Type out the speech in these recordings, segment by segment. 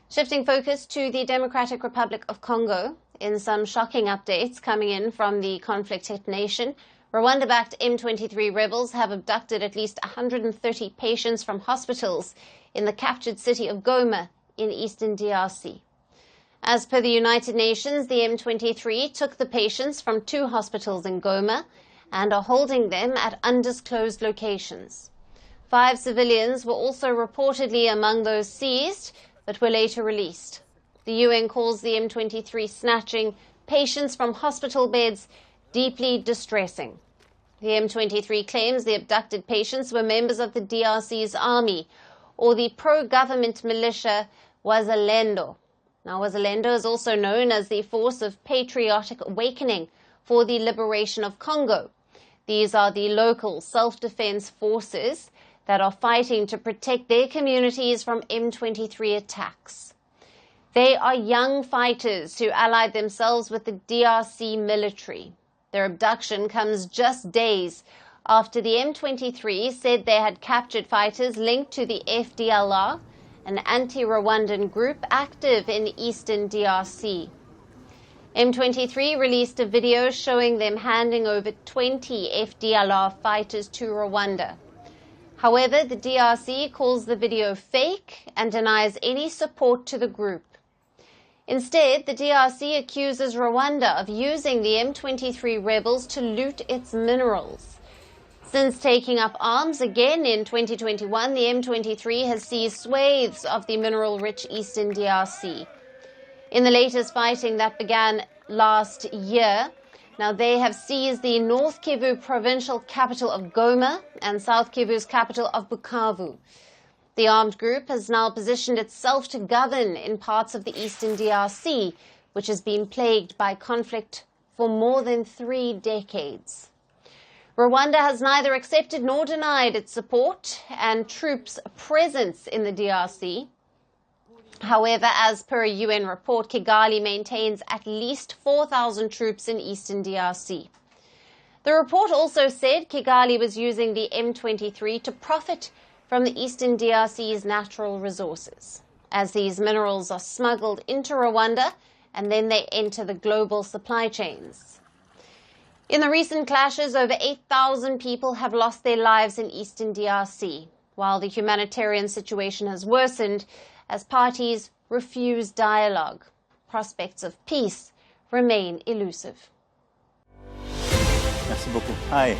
Shifting focus to the Democratic Republic of Congo, in some shocking updates coming in from the conflict-hit nation, Rwanda-backed M23 rebels have abducted at least 130 patients from hospitals in the captured city of Goma in eastern DRC. As per the United Nations, the M23 took the patients from 2 hospitals in Goma and are holding them at undisclosed locations. 5 civilians were also reportedly among those seized, but were later released. The UN calls the M23 snatching patients from hospital beds deeply distressing. The M23 claims the abducted patients were members of the DRC's army or the pro-government militia Wazalendo. Now, Wazalendo is also known as the Force of Patriotic Awakening for the Liberation of Congo. These are the local self-defense forces that are fighting to protect their communities from M23 attacks. They are young fighters who allied themselves with the DRC military. Their abduction comes just days after the M23 said they had captured fighters linked to the FDLR, an anti-Rwandan group active in eastern DRC. M23 released a video showing them handing over 20 FDLR fighters to Rwanda. However, the DRC calls the video fake and denies any support to the group. Instead, the DRC accuses Rwanda of using the M23 rebels to loot its minerals. Since taking up arms again in 2021, the M23 has seized swathes of the mineral-rich eastern DRC. In the latest fighting that began last year, now they have seized the North Kivu provincial capital of Goma and South Kivu's capital of Bukavu. The armed group has now positioned itself to govern in parts of the eastern DRC, which has been plagued by conflict for more than 3 decades. Rwanda has neither accepted nor denied its support and troops' presence in the DRC. However, as per a UN report, Kigali maintains at least 4,000 troops in eastern DRC. The report also said Kigali was using the M23 to profit from the eastern DRC's natural resources, as these minerals are smuggled into Rwanda and then they enter the global supply chains. In the recent clashes, over 8,000 people have lost their lives in eastern DRC, while the humanitarian situation has worsened as parties refuse dialogue. Prospects of peace remain elusive. Merci beaucoup. Hi,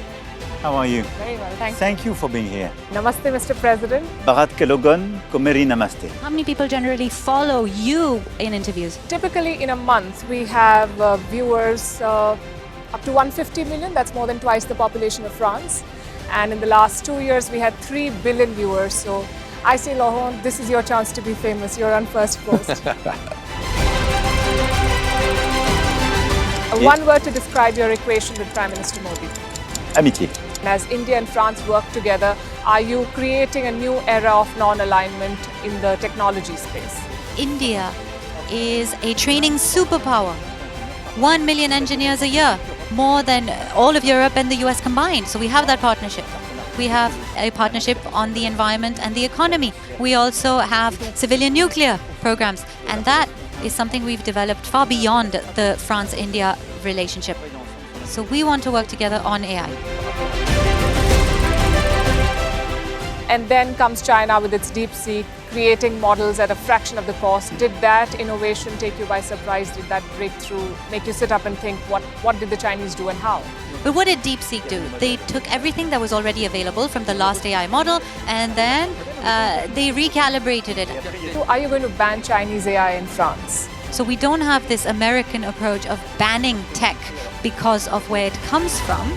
how are you? Very well, thank you. Thank you for being here. Namaste, Mr. President. Bharat Kelogon, Komeri Namaste. How many people generally follow you in interviews? Typically in a month we have viewers up to 150 million, that's more than twice the population of France. And in the last 2 years we had 3 billion viewers. So I say, Laurent, this is your chance to be famous. You're on Firstpost. One word to describe your equation with Prime Minister Modi. Amitié. As India and France work together, are you creating a new era of non-alignment in the technology space? India is a training superpower. 1 million engineers a year, more than all of Europe and the US combined. So we have that partnership. We have a partnership on the environment and the economy. We also have civilian nuclear programs, and that is something we've developed far beyond the France-India relationship. So we want to work together on AI. And then comes China with its DeepSeek, creating models at a fraction of the cost. Did that innovation take you by surprise? Did that breakthrough make you sit up and think, what did the Chinese do and how? But what did DeepSeek do? They took everything that was already available from the last AI model and then they recalibrated it. So are you going to ban Chinese AI in France? So we don't have this American approach of banning tech because of where it comes from.